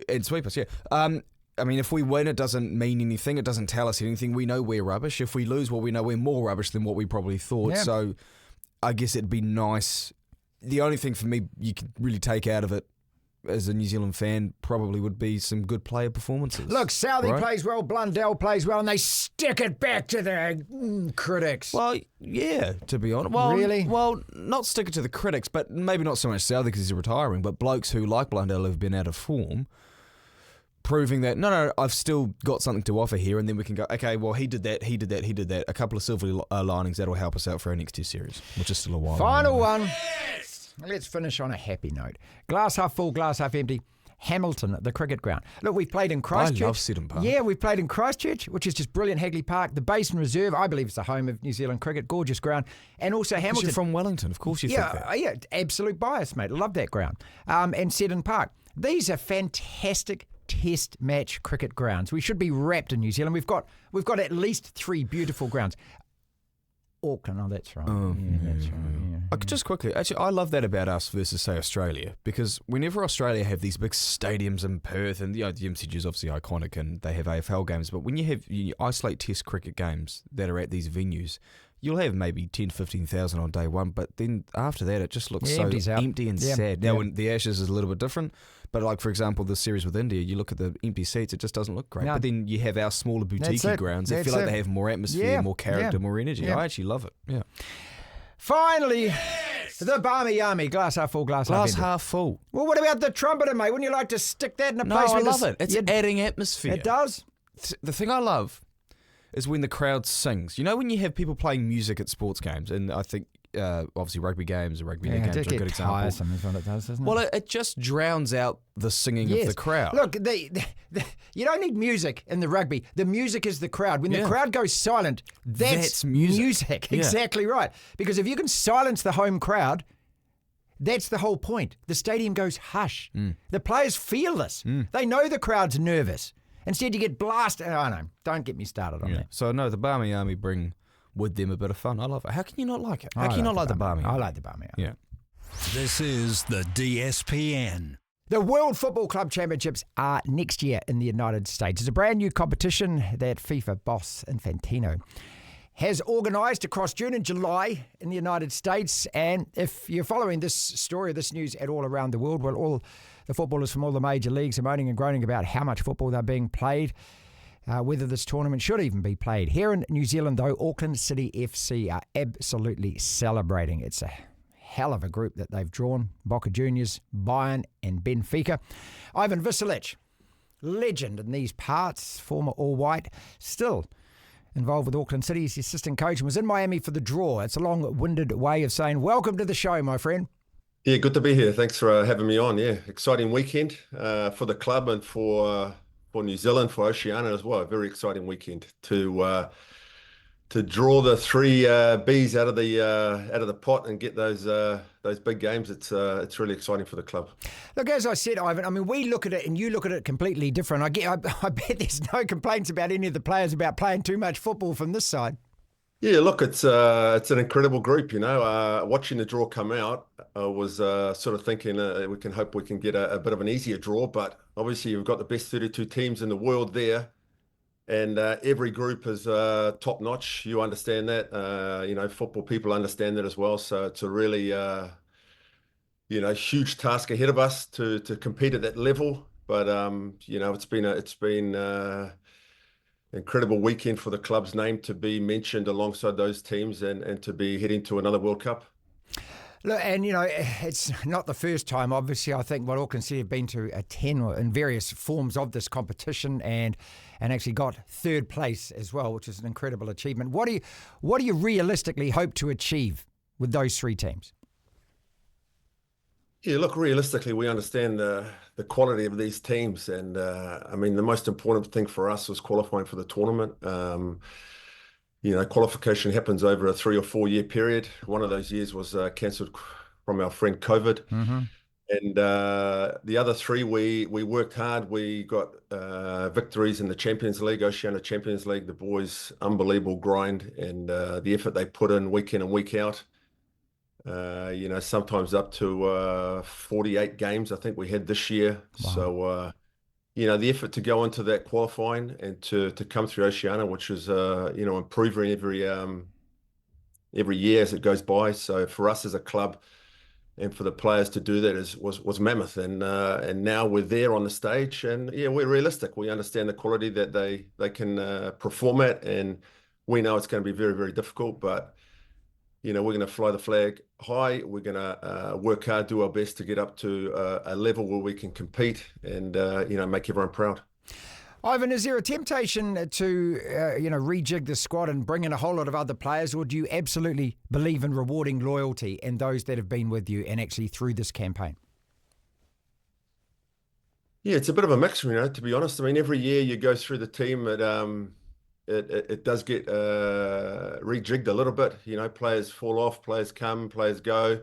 And sweep us, yeah. If we win, it doesn't mean anything. It doesn't tell us anything. We know we're rubbish. If we lose, well, we know we're more rubbish than what we probably thought. Yeah. So I guess it'd be nice. The only thing for me you could really take out of it as a New Zealand fan probably would be some good player performances. Look, Southey plays well, Blundell plays well, and they stick it back to their critics. Well, yeah, to be honest. Well, really? Well, not stick it to the critics, but maybe not so much Southey because he's retiring, but blokes who, like Blundell, have been out of form, proving that, no, I've still got something to offer here, and then we can go, okay, well, he did that. A couple of silver linings, that'll help us out for our next Test series, which is still a while. Final one. Let's finish on a happy note. Glass half full, glass half empty. Hamilton at the cricket ground. Look, we've played in Christchurch. I love Seddon Park. Yeah, we've played in Christchurch, which is just brilliant. Hagley Park, the Basin Reserve. I believe it's the home of New Zealand cricket. Gorgeous ground. And also Hamilton. You're from Wellington, of course you think that. Yeah, absolute bias, mate. Love that ground. And Seddon Park. These are fantastic test match cricket grounds. We should be wrapped in New Zealand. We've got at least 3 beautiful grounds. Auckland, that's right. That's right. Yeah. Just quickly, actually, I love that about us versus, say, Australia, because whenever Australia have these big stadiums in Perth, and the MCG is obviously iconic, and they have AFL games, but when you isolate Test cricket games that are at these venues, you'll have maybe 10, 15,000 on day one, but then after that, it just looks so empty and sad. Now, when the Ashes is a little bit different, but like, for example, the series with India, you look at the empty seats, it just doesn't look great. No. But then you have our smaller boutique grounds that feel like they have more atmosphere, more character, more energy. Yeah. I actually love it. Yeah. Finally, the Barmy Army. Glass half full, glass half full. Well, what about the trumpeter, mate? Wouldn't you like to stick that in a place where I love it. It's adding atmosphere. It does. The thing I love is when the crowd sings. You know, when you have people playing music at sports games, and I think obviously rugby games or rugby league games are a good example. Tiresome is what it does, doesn't it? Well, it just drowns out the singing of the crowd. Look, you don't need music in the rugby. The music is the crowd. When the crowd goes silent, that's music. Yeah. Exactly right. Because if you can silence the home crowd, that's the whole point. The stadium goes hush. The players feel this. They know the crowd's nervous. Instead, you get blasted. Oh, no, don't get me started on that. So, no, the Barmy Army bring with them a bit of fun. I love it. How can you not like it? How can you not like the Barmy Army? I like the Barmy Army. Yeah. This is the DSPN. The World Football Club Championships are next year in the United States. It's a brand new competition that FIFA boss Infantino has organised across June and July in the United States. And if you're following this story, this news at all around the world, well, all the footballers from all the major leagues are moaning and groaning about how much football they're being played, whether this tournament should even be played. Here in New Zealand, though, Auckland City FC are absolutely celebrating. It's a hell of a group that they've drawn. Boca Juniors, Bayern and Benfica. Ivan Vicelich, legend in these parts, former All-White, still involved with Auckland City. He's the assistant coach and was in Miami for the draw. It's a long-winded way of saying welcome to the show, my friend. Yeah, good to be here. Thanks for having me on. Yeah, exciting weekend for the club and for New Zealand, for Oceania as well. A very exciting weekend to draw the 3 Bs out of the pot and get those big games. It's really exciting for the club. Look, as I said, Ivan, I mean, we look at it and you look at it completely different. I bet there's no complaints about any of the players about playing too much football from this side. Yeah, look, it's an incredible group. You know, watching the draw come out, I was sort of thinking we can hope we can get a bit of an easier draw. But obviously, you've got the best 32 teams in the world there, and every group is top notch. You understand that. You know, football people understand that as well. So it's a really huge task ahead of us to compete at that level. But you know, it's been incredible weekend for the club's name to be mentioned alongside those teams and to be heading to another World Cup. Look, and you know, it's not the first time. Obviously, I think what Auckland City have been to attend in various forms of this competition and actually got 3rd place as well, which is an incredible achievement. What do you realistically hope to achieve with those 3 teams? Yeah, look, realistically, we understand the quality of these teams. And, I mean, the most important thing for us was qualifying for the tournament. You know, qualification happens over a 3 or 4 year period. One of those years was cancelled from our friend COVID. Mm-hmm. And the other 3, we worked hard. We got victories in the Champions League, Oceania Champions League. The boys, unbelievable grind and the effort they put in week in and week out. You know, sometimes up to 48 games, I think we had this year. Wow. So, you know, the effort to go into that qualifying and to come through Oceania, which is, you know, improving every year as it goes by. So for us as a club and for the players to do that was mammoth. And now we're there on the stage and, yeah, we're realistic. We understand the quality that they can perform at, and we know it's going to be very, very difficult, but you know, we're going to fly the flag high. We're going to work hard, do our best to get up to a level where we can compete and, you know, make everyone proud. Ivan, is there a temptation to, rejig the squad and bring in a whole lot of other players, or do you absolutely believe in rewarding loyalty and those that have been with you and actually through this campaign? Yeah, it's a bit of a mix, to be honest. I mean, every year you go through the team, it does get rejigged a little bit. Players fall off, players come, players go.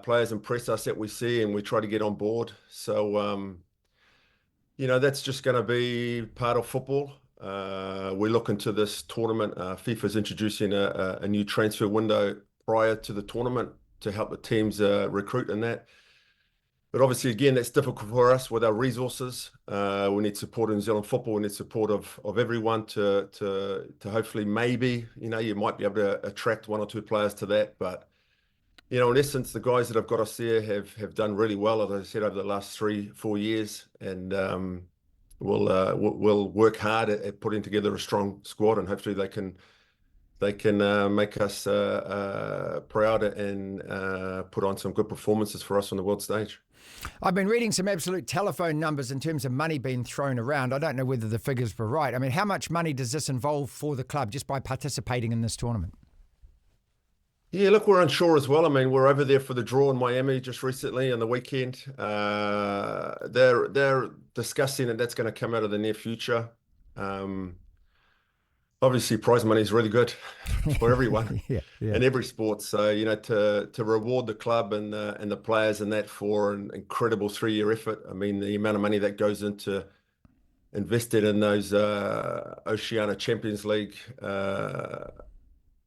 Players impress us that we see and we try to get on board. So, that's just going to be part of football. We look into this tournament. FIFA's introducing a new transfer window prior to the tournament to help the teams recruit in that. But obviously, again, that's difficult for us with our resources. We need support in New Zealand football. We need support of everyone to hopefully maybe, you might be able to attract one or two players to that. But, in essence, the guys that have got us there have done really well, as I said, over the last 3-4 years. And we'll work hard at putting together a strong squad, and hopefully they can make us proud and put on some good performances for us on the world stage. I've been reading some absolute telephone numbers in terms of money being thrown around. I don't know whether the figures were right. I mean, how much money does this involve for the club just by participating in this tournament? Yeah, look, we're unsure as well. I mean, we're over there for the draw in Miami just recently on the weekend. They're discussing that that's going to come out of the near future. Obviously, prize money is really good for everyone in every sport. So, to reward the club and the players and that for an incredible 3-year effort. I mean, the amount of money that goes into invested in those Oceania Champions League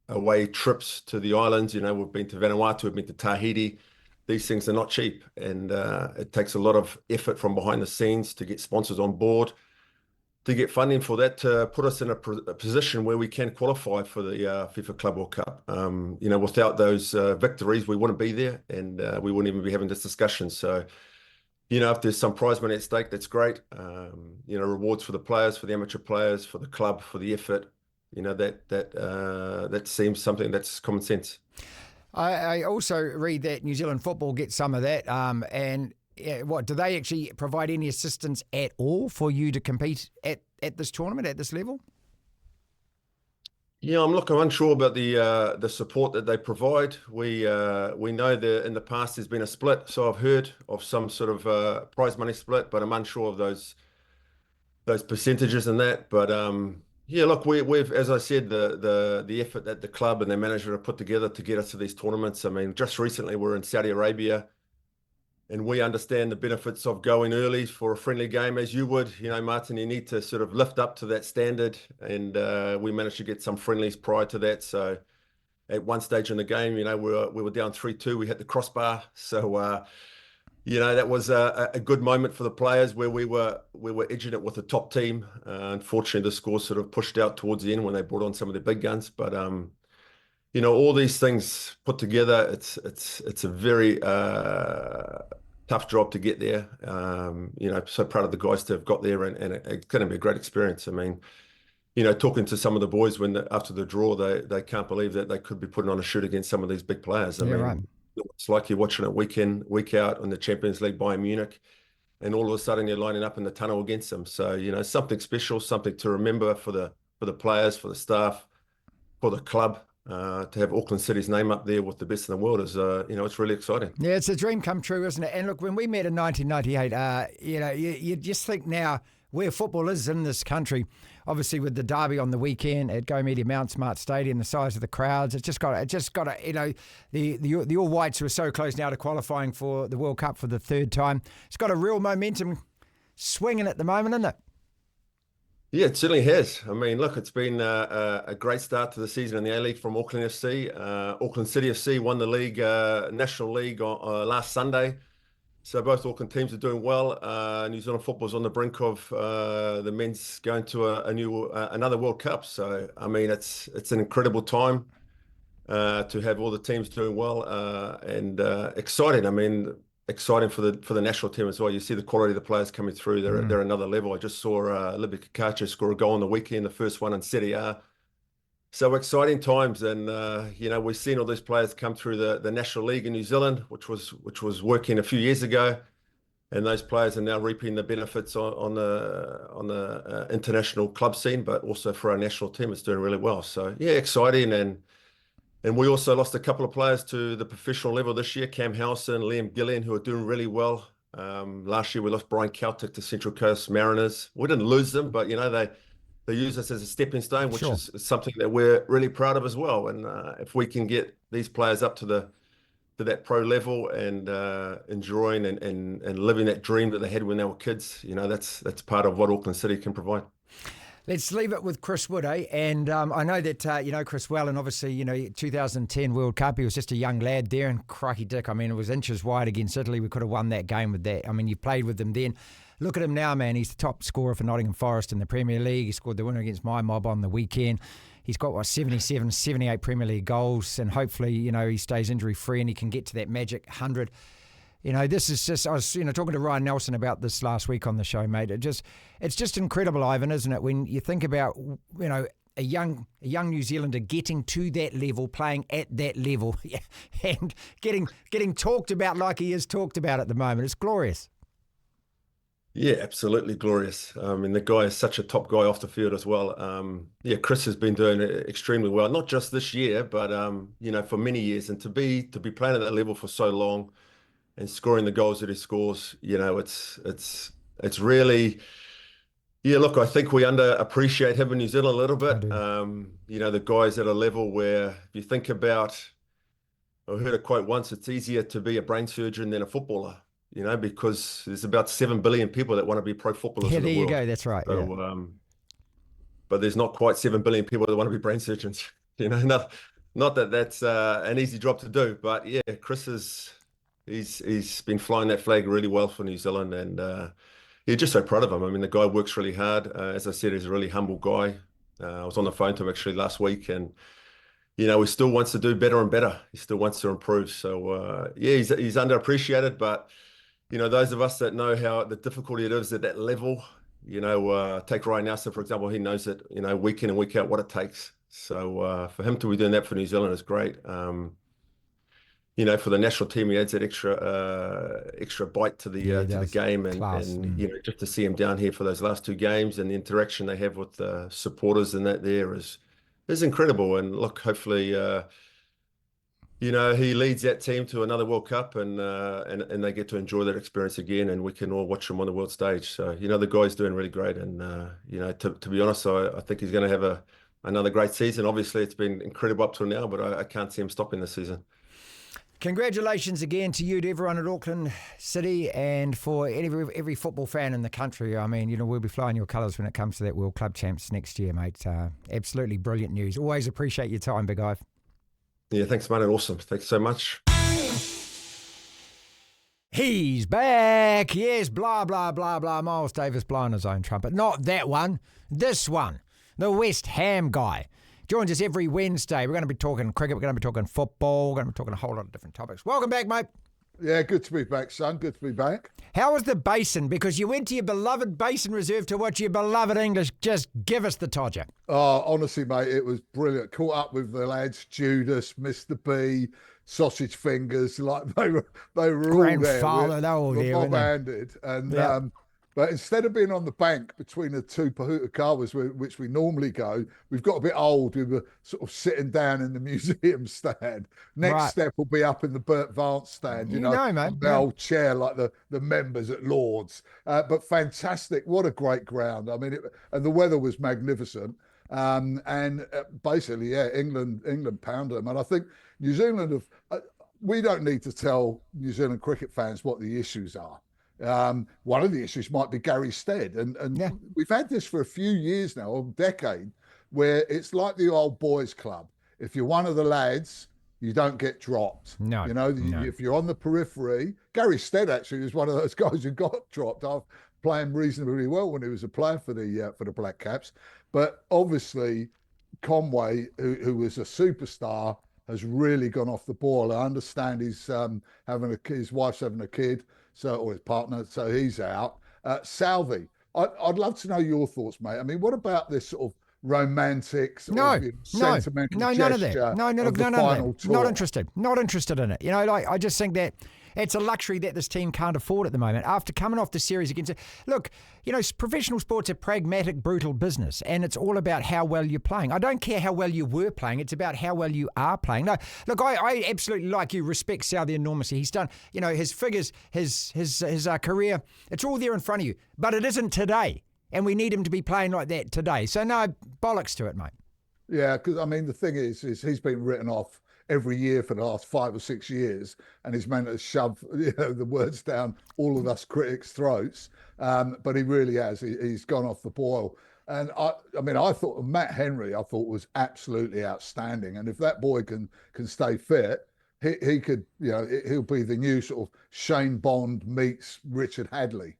away trips to the islands. We've been to Vanuatu, we've been to Tahiti. These things are not cheap, and it takes a lot of effort from behind the scenes to get sponsors on board, to get funding for that, to put us in a position where we can qualify for the FIFA Club World Cup. Without those victories, we wouldn't be there, and we wouldn't even be having this discussion. So, if there's some prize money at stake, that's great. Rewards for the players, for the amateur players, for the club, for the effort. That seems something that's common sense. I also read that New Zealand football gets some of that, and do they actually provide any assistance at all for you to compete at this tournament, at this level? Yeah, I'm unsure about the support that they provide. We know that in the past there's been a split, so I've heard of some sort of prize money split, but I'm unsure of those percentages and that. But yeah, look, we've, as I said, the effort that the club and their management have put together to get us to these tournaments. I mean, just recently we're in Saudi Arabia, and we understand the benefits of going early for a friendly game, as you would. Martin, you need to sort of lift up to that standard, and we managed to get some friendlies prior to that. So at one stage in the game, we were down 3-2. We hit the crossbar, so that was a good moment for the players where we were edging it with the top team. Unfortunately, the score sort of pushed out towards the end when they brought on some of the big guns. But all these things put together, it's a very tough job to get there. So proud of the guys to have got there, and it's going to be a great experience. I mean, talking to some of the boys after the draw, they can't believe that they could be putting on a shoot against some of these big players. I mean, right. It's like you're watching it week in, week out in the Champions League, Bayern Munich, and all of a sudden you're lining up in the tunnel against them. So, something special, something to remember for the players, for the staff, for the club. To have Auckland City's name up there with the best in the world is, it's really exciting. Yeah, it's a dream come true, isn't it? And look, when we met in 1998, you just think now where football is in this country, obviously with the derby on the weekend at Go Media Mount Smart Stadium, the size of the crowds, it's just got to, the All Whites who are so close now to qualifying for the World Cup for the third time. It's got a real momentum swinging at the moment, isn't it? Yeah, it certainly has. I mean, look, it's been a great start to the season in the A-League from Auckland FC. Auckland City FC won the league, National League last Sunday. So both Auckland teams are doing well. New Zealand football's on the brink of the men's going to another World Cup. So, I mean, it's an incredible time to have all the teams doing well and exciting. I mean, exciting for the national team as well. You see the quality of the players coming through. They're another level. I just saw Libby Kakacha score a goal on the weekend, the first one in Serie A. So exciting times, and we've seen all these players come through the National League in New Zealand, which was working a few years ago. and those players are now reaping the benefits on the international club scene, but also for our national team, it's doing really well. So yeah, exciting, and we also lost a couple of players to the professional level this year, Cam Howson, Liam Gillian, who are doing really well. Last year we lost Brian Celtic to Central Coast Mariners. We didn't lose them, but they use us as a stepping stone, which is something that we're really proud of as well. And if we can get these players up to that pro level and enjoying and living that dream that they had when they were kids, that's part of what Auckland City can provide. Let's leave it with Chris Wood, eh? And I know that you know Chris well, and obviously 2010 World Cup, he was just a young lad there, and crikey dick, I mean, it was inches wide against Italy. We could have won that game with that. I mean, you played with them then. Look at him now, man. He's the top scorer for Nottingham Forest in the Premier League. He scored the winner against my mob on the weekend. He's got 77, 78 Premier League goals, and hopefully he stays injury free and he can get to that magic 100. This is just, I was talking to Ryan Nelson about this last week on the show, mate. It's just incredible, Ivan, isn't it? When you think about, a young New Zealander getting to that level, playing at that level, and getting talked about like he is talked about at the moment. It's glorious. Yeah, absolutely glorious. I mean, the guy is such a top guy off the field as well. Chris has been doing extremely well, not just this year, but for many years. And to be playing at that level for so long and scoring the goals that he scores, it's really, look, I think we underappreciate him in New Zealand a little bit. The guy's at a level where if you think about, I heard a quote once, it's easier to be a brain surgeon than a footballer. Because there's about 7 billion people that want to be pro footballers in the world. There you go, that's right. So, but there's not quite 7 billion people that want to be brain surgeons. Not that that's an easy job to do, but yeah, Chris he's been flying that flag really well for New Zealand, and just so proud of him. I mean, the guy works really hard. As I said, he's a really humble guy. I was on the phone to him actually last week, and he still wants to do better and better. He still wants to improve. So he's underappreciated, but those of us that know how the difficulty it is at that level, take Ryan Nelson, for example, he knows it, week in and week out what it takes. So for him to be doing that for New Zealand is great. For the national team, he adds that extra bite to the game, and just to see him down here for those last two games and the interaction they have with the supporters and that there is incredible. And look, hopefully, he leads that team to another World Cup, and they get to enjoy that experience again, and we can all watch him on the world stage. So, the guy's doing really great, and to be honest, I think he's going to have another great season. Obviously, it's been incredible up till now, but I can't see him stopping this season. Congratulations again to you, to everyone at Auckland City, and for every football fan in the country. I mean, we'll be flying your colours when it comes to that World Club Champs next year, mate. Absolutely brilliant news. Always appreciate your time, Big Ive. Yeah, thanks, mate. Awesome. Thanks so much. He's back. Yes, blah, blah, blah, blah. Miles Davis blowing his own trumpet. Not that one. This one. The West Ham guy. Joins us every Wednesday. We're going to be talking cricket. We're going to be talking football. We're going to be talking a whole lot of different topics. Welcome back, mate. Yeah, good to be back, son. Good to be back. How was the Basin? Because you went to your beloved Basin Reserve to watch your beloved English. Just give us the todger. Oh, honestly, mate, it was brilliant. Caught up with the lads, Judas, Mr. B, Sausage Fingers, like they were all there. Grandfather, they were all there. Bob-handed. And but instead of being on the bank between the two Pahuta Kawas, which we normally go, we've got a bit old. We were sort of sitting down in the museum stand. Next step will be up in the Bert Vance stand, mate. The old chair like the members at Lord's. But fantastic. What a great ground. I mean, and the weather was magnificent. Basically, England pounded them. And I think New Zealand we don't need to tell New Zealand cricket fans what the issues are. One of the issues might be Gary Stead, and we've had this for a few years now, a decade, where it's like the old boys club. If you're one of the lads, you don't get dropped. No, if you're on the periphery, Gary Stead actually was one of those guys who got dropped after playing reasonably well when he was a player for the Black Caps. But obviously, Conway, who was a superstar, has really gone off the ball. I understand he's his wife's having a kid. Or his partner, so he's out. Salvi, I'd love to know your thoughts, mate. I mean, what about this sort of romantic, sentimental gesture? None of that. No, Not interested in it. I just think that It's a luxury that this team can't afford at the moment. After coming off the series against it, look, professional sports are pragmatic, brutal business, and it's all about how well you're playing. I don't care how well you were playing; it's about how well you are playing. No, look, I absolutely, like you, respect Southee enormously. He's done, his figures, his career. It's all there in front of you, but it isn't today, and we need him to be playing like that today. So no, bollocks to it, mate. Yeah, because the thing is he's been written off every year for the last 5 or 6 years, and he's meant to shove the words down all of us critics' throats. But he really has. He's gone off the boil. And I thought Matt Henry, was absolutely outstanding. And if that boy can stay fit, he could, he'll be the new sort of Shane Bond meets Richard Hadley.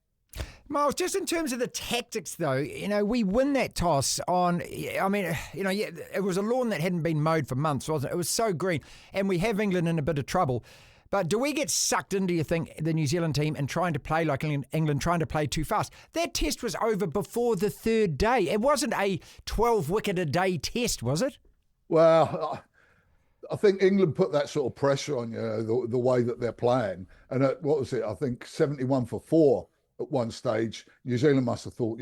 Miles, just in terms of the tactics, though, we win that toss on, it was a lawn that hadn't been mowed for months, wasn't it? It was so green, and we have England in a bit of trouble. But do we get sucked into, you think, the New Zealand team and trying to play like England, trying to play too fast? That test was over before the third day. It wasn't a 12-wicket-a-day test, was it? Well, I think England put that sort of pressure on the way that they're playing. And what was it? I think 71 for 4. At one stage, New Zealand must have thought,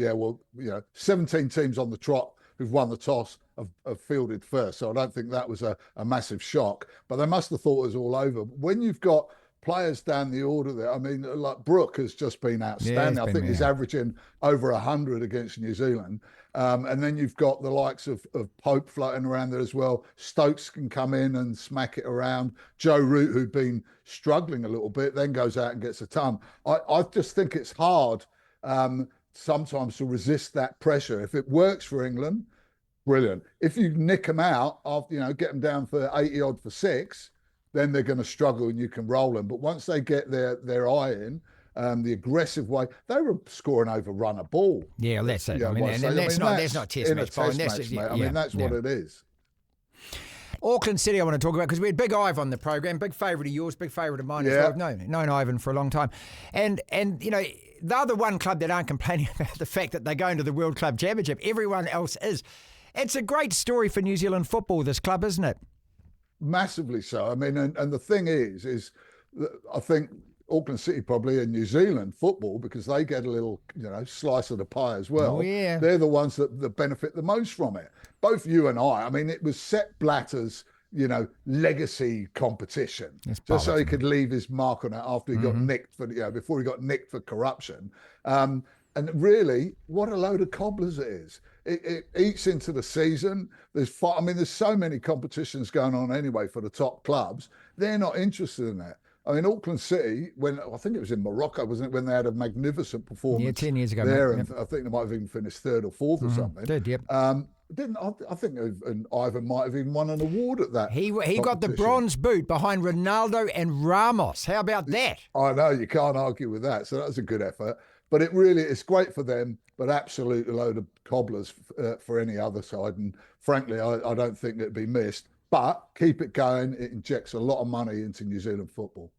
17 teams on the trot who've won the toss have fielded first. So I don't think that was a massive shock. But they must have thought it was all over. When you've got players down the order there, like Brooke has just been outstanding. I think he's averaging over 100 against New Zealand. And then you've got the likes of Pope floating around there as well. Stokes can come in and smack it around. Joe Root, who'd been struggling a little bit, then goes out and gets a ton. I just think it's hard sometimes to resist that pressure. If it works for England, brilliant. If you nick them out, after, get them down for 80-odd for 6, then they're going to struggle and you can roll them. But once they get their eye in, the aggressive way, they were scoring over run a ball. Yeah, that's it. That's not test match bowling. That's what it is. Auckland City I want to talk about because we had Big Ive on the program, big favourite of yours, big favourite of mine as well. I've known Ivan for a long time. And they're the one club that aren't complaining about the fact that they're going to the World Club Championship. Everyone else is. It's a great story for New Zealand football, this club, isn't it? Massively so. And the thing is I think Auckland City probably and New Zealand football, because they get a little, slice of the pie as well. Oh, yeah. They're the ones that benefit the most from it. Both you and I it was Sepp Blatter's, legacy competition, just so he could leave his mark on it after he got nicked for, before he got nicked for corruption. And really, what a load of cobblers it is. It eats into the season. There's so many competitions going on anyway for the top clubs. They're not interested in that. Auckland City, when I think it was in Morocco, wasn't it, when they had a magnificent performance? Yeah, 10 years ago. There, mate. and I think they might have even finished 3rd or 4th or something. Did, yep. I think Ivan might have even won an award at that. He got the bronze boot behind Ronaldo and Ramos. How about that? I know, you can't argue with that. So that was a good effort. But it's great for them, but absolute load of cobblers for any other side. And frankly, I don't think it'd be missed. But keep it going. It injects a lot of money into New Zealand football.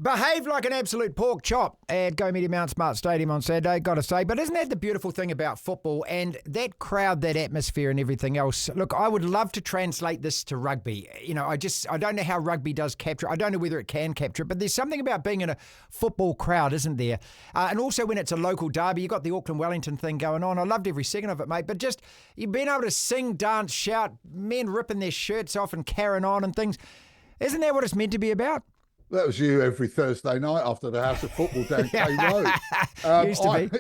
Behaved like an absolute pork chop at Go Media Mount Smart Stadium on Saturday, got to say. But isn't that the beautiful thing about football and that crowd, that atmosphere and everything else? Look, I would love to translate this to rugby. I don't know how rugby does capture it. I don't know whether it can capture it, but there's something about being in a football crowd, isn't there? And also when it's a local derby, you've got the Auckland-Wellington thing going on. I loved every second of it, mate. But just you've been able to sing, dance, shout, men ripping their shirts off and carrying on and things. Isn't that what it's meant to be about? That was you every Thursday night after the House of Football down K Road. Used to be.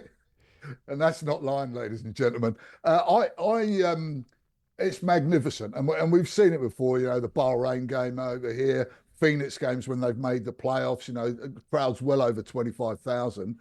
And that's not lying, ladies and gentlemen. It's magnificent. And we've seen it before, the Bahrain game over here, Phoenix games when they've made the playoffs, crowds well over 25,000.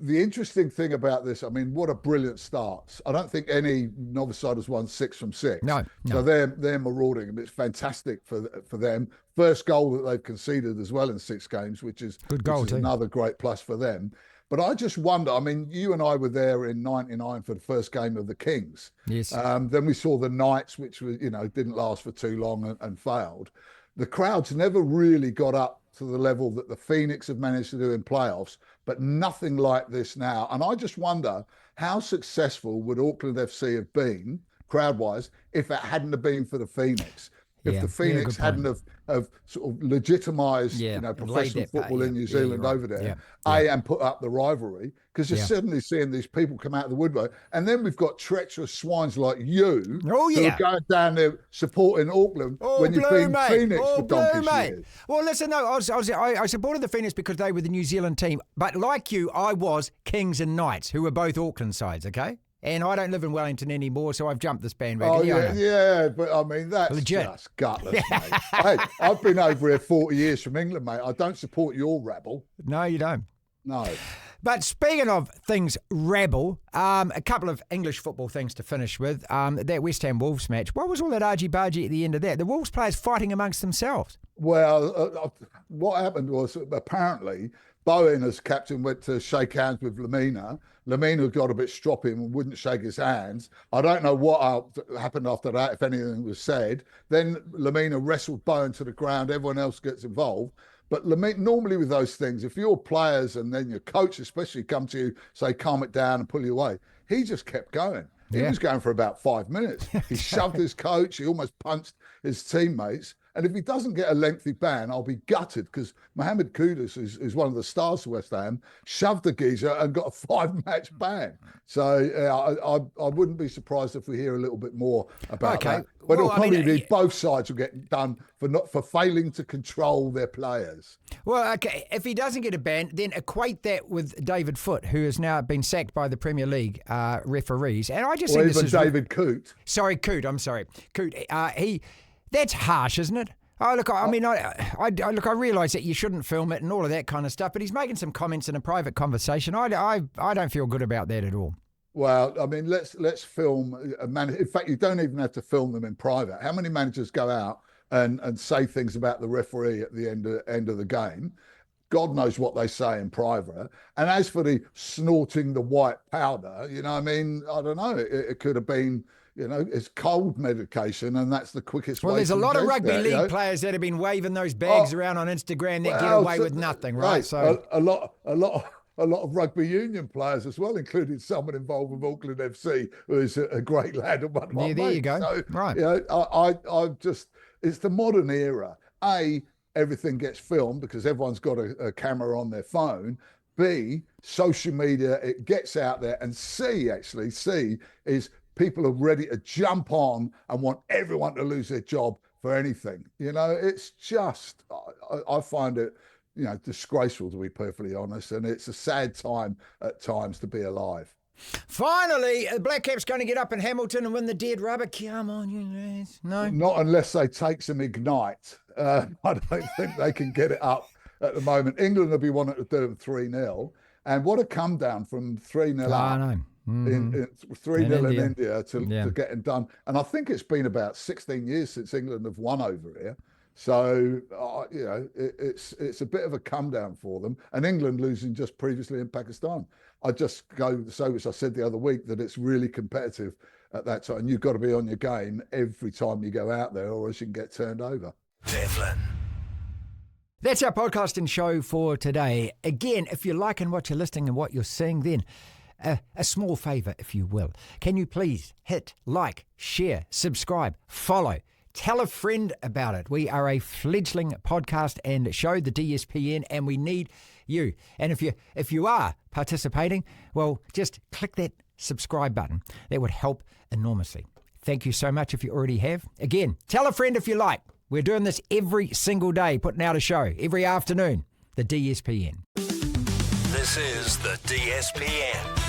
The interesting thing about this, what a brilliant start. I don't think any novice side has won 6 from 6. No. So they're marauding. It's fantastic for them. First goal that they've conceded as well in 6 games, which is good goal too. Another great plus for them. But I just wonder, you and I were there in 99 for the first game of the Kings. Yes. Then we saw the Knights, which was, didn't last for too long and failed. The crowds never really got up to the level that the Phoenix have managed to do in playoffs, but nothing like this now. And I just wonder how successful would Auckland FC have been, crowd-wise, if it hadn't have been for the Phoenix. if the Phoenix hadn't have sort of legitimised professional football in New Zealand over there, and put up the rivalry, because you're suddenly seeing these people come out of the woodwork, and then we've got treacherous swines like you who are going down there supporting Auckland when you've been Phoenix for donkey's years. Well, listen, no, I supported the Phoenix because they were the New Zealand team, but like you, I was Kings and Knights, who were both Auckland sides, okay? And I don't live in Wellington anymore, so I've jumped this bandwagon. Oh, yeah, but I mean, that's legit. Just gutless, mate. Hey, I've been over here 40 years from England, mate. I don't support your rabble. No, you don't. No. But speaking of things rabble, a couple of English football things to finish with. That West Ham Wolves match. What was all that argy-bargy at the end of that? The Wolves players fighting amongst themselves. Well, what happened was apparently Bowen, as captain, went to shake hands with Lamina. Lamina got a bit stroppy and wouldn't shake his hands. I don't know what happened after that, if anything was said. Then Lamina wrestled Bowen to the ground. Everyone else gets involved. But normally with those things, if your players and then your coach especially come to you, say, calm it down and pull you away, he just kept going. He was going for about 5 minutes. He shoved his coach. He almost punched his teammates. And if he doesn't get a lengthy ban, I'll be gutted, because Mohamed Kudus, who's one of the stars of West Ham, shoved the geezer and got a 5-match ban. So I wouldn't be surprised if we hear a little bit more about that. But it'll probably be both sides will get done for failing to control their players. Well, okay, if he doesn't get a ban, then equate that with David Foote, who has now been sacked by the Premier League referees. And I just think this is David Coote. Sorry, Coote. I'm sorry, Coote. That's harsh, isn't it? Oh, look, I mean, I realise that you shouldn't film it and all of that kind of stuff, but he's making some comments in a private conversation. I don't feel good about that at all. Well, I mean, let's film a man. In fact, you don't even have to film them in private. How many managers go out and say things about the referee at the end of the game? God knows what they say in private. And as for the snorting the white powder, I mean, I don't know. It could have been, it's cold medication, and that's the quickest way. Well, there's a lot of rugby league players that have been waving those bags around on Instagram that get away with nothing, right? So a lot of rugby union players as well, including someone involved with Auckland FC, who is a great lad and one of my mates. There you go. So, right. I just, it's the modern era. Everything gets filmed because everyone's got a camera on their phone. B, social media, it gets out there. And C is people are ready to jump on and want everyone to lose their job for anything. It's just, I find it, disgraceful, to be perfectly honest. And it's a sad time at times to be alive. Finally, the Black Caps going to get up in Hamilton and win the dead rubber. Come on, you lads. No? Not unless they take some Ignite. I don't think they can get it up at the moment. England will be wanting to do them 3-0. And what a come down from 3-0 up. I know. In 3-0 in India to getting done. And I think it's been about 16 years since England have won over here. So, it's a bit of a come down for them. And England losing just previously in Pakistan. I just go so, which I said the other week, that it's really competitive at that time. You've got to be on your game every time you go out there, or else you can get turned over. Devlin. That's our podcast and show for today. Again, if you're liking what you're listening and what you're seeing, then a small favour, if you will. Can you please hit like, share, subscribe, follow, tell a friend about it. We are a fledgling podcast and show, the DSPN, and we need you. And if you are participating, well, just click that subscribe button. That would help enormously. Thank you so much if you already have. Again, tell a friend if you like. We're doing this every single day, putting out a show every afternoon. The DSPN. This is the DSPN.